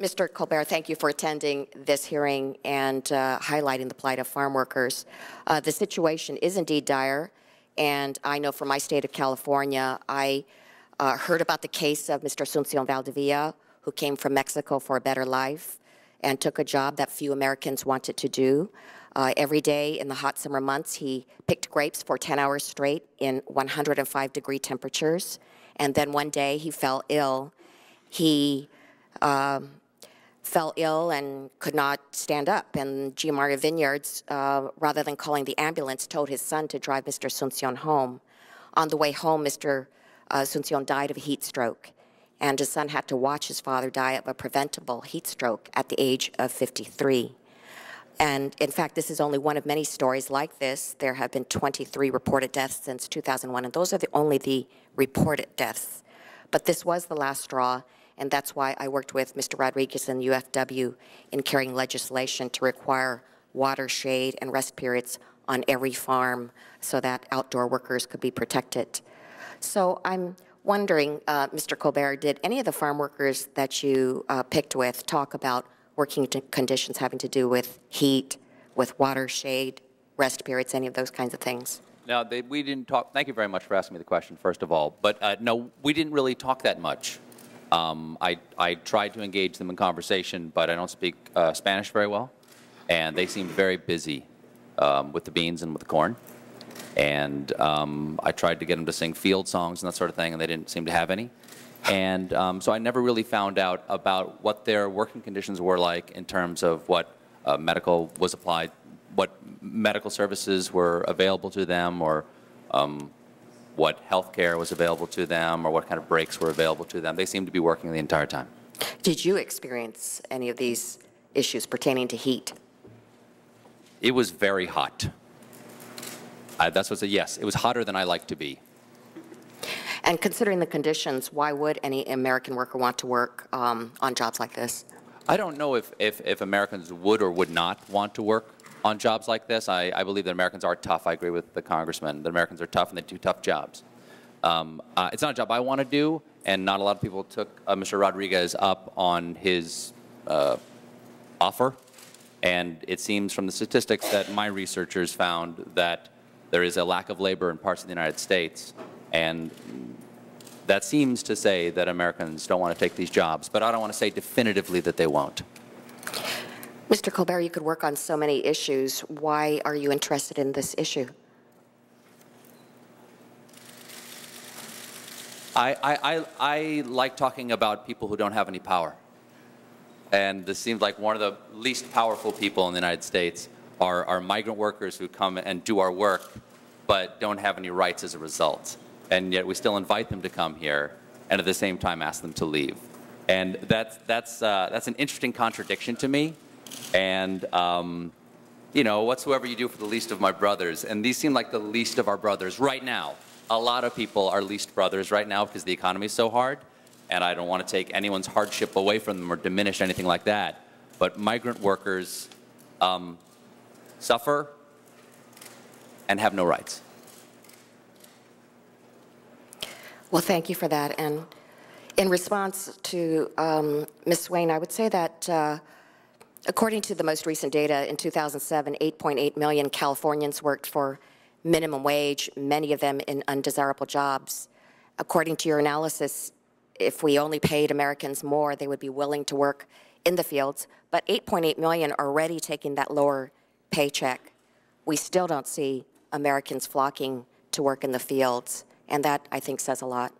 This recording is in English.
Mr. Colbert, thank you for attending this hearing and highlighting the plight of farm workers. The situation is indeed dire, and I know from my state of California, I heard about the case of Mr. Asuncion Valdivia, who came from Mexico for a better life and took a job that few Americans wanted to do. Every day in the hot summer months, he picked grapes for 10 hours straight in 105-degree temperatures, and then one day he fell ill. He fell ill and could not stand up, and G. Maria Vineyards, rather than calling the ambulance, told his son to drive Mr. Asuncion home. On the way home, Mr. Asuncion died of a heat stroke, and his son had to watch his father die of a preventable heat stroke at the age of 53. And in fact, this is only one of many stories like this. There have been 23 reported deaths since 2001, and those are only the reported deaths. But this was the last straw, and that's why I worked with Mr. Rodriguez and UFW in carrying legislation to require water, shade, and rest periods on every farm so that outdoor workers could be protected. So I'm wondering, Mr. Colbert, did any of the farm workers that you picked with talk about working conditions having to do with heat, with water, shade, rest periods, any of those kinds of things? No, we didn't talk. Thank you very much for asking me the question, first of all. But no, we didn't really talk that much. I tried to engage them in conversation, but I don't speak Spanish very well. And they seemed very busy with the beans and with the corn. And I tried to get them to sing field songs and that sort of thing, and they didn't seem to have any. And so I never really found out about what their working conditions were like in terms of what medical was applied, what medical services were available to them, or what health care was available to them, or what kind of breaks were available to them. They seemed to be working the entire time. Did you experience any of these issues pertaining to heat? It was very hot. That's what's a yes. It was hotter than I like to be. And considering the conditions, why would any American worker want to work on jobs like this? I don't know if Americans would or would not want to work on jobs like this. I believe that Americans are tough. I agree with the congressman that Americans are tough and they do tough jobs. It's not a job I want to do, and not a lot of people took Mr. Rodriguez up on his offer. And it seems from the statistics that my researchers found that there is a lack of labor in parts of the United States. And that seems to say that Americans don't want to take these jobs, but I don't want to say definitively that they won't. Mr. Colbert, you could work on so many issues. Why are you interested in this issue? I like talking about people who don't have any power. And this seems like one of the least powerful people in the United States are migrant workers who come and do our work, but don't have any rights as a result. And yet we still invite them to come here, and at the same time ask them to leave. And that's an interesting contradiction to me. And you know, whatsoever you do for the least of my brothers, and these seem like the least of our brothers right now. A lot of people are least brothers right now because the economy is so hard, and I don't want to take anyone's hardship away from them or diminish anything like that. But migrant workers suffer and have no rights. Well, thank you for that. And in response to Ms. Swain, I would say that according to the most recent data, in 2007, 8.8 million Californians worked for minimum wage, many of them in undesirable jobs. According to your analysis, if we only paid Americans more, they would be willing to work in the fields. But 8.8 million are already taking that lower paycheck. We still don't see Americans flocking to work in the fields. And that, I think, says a lot.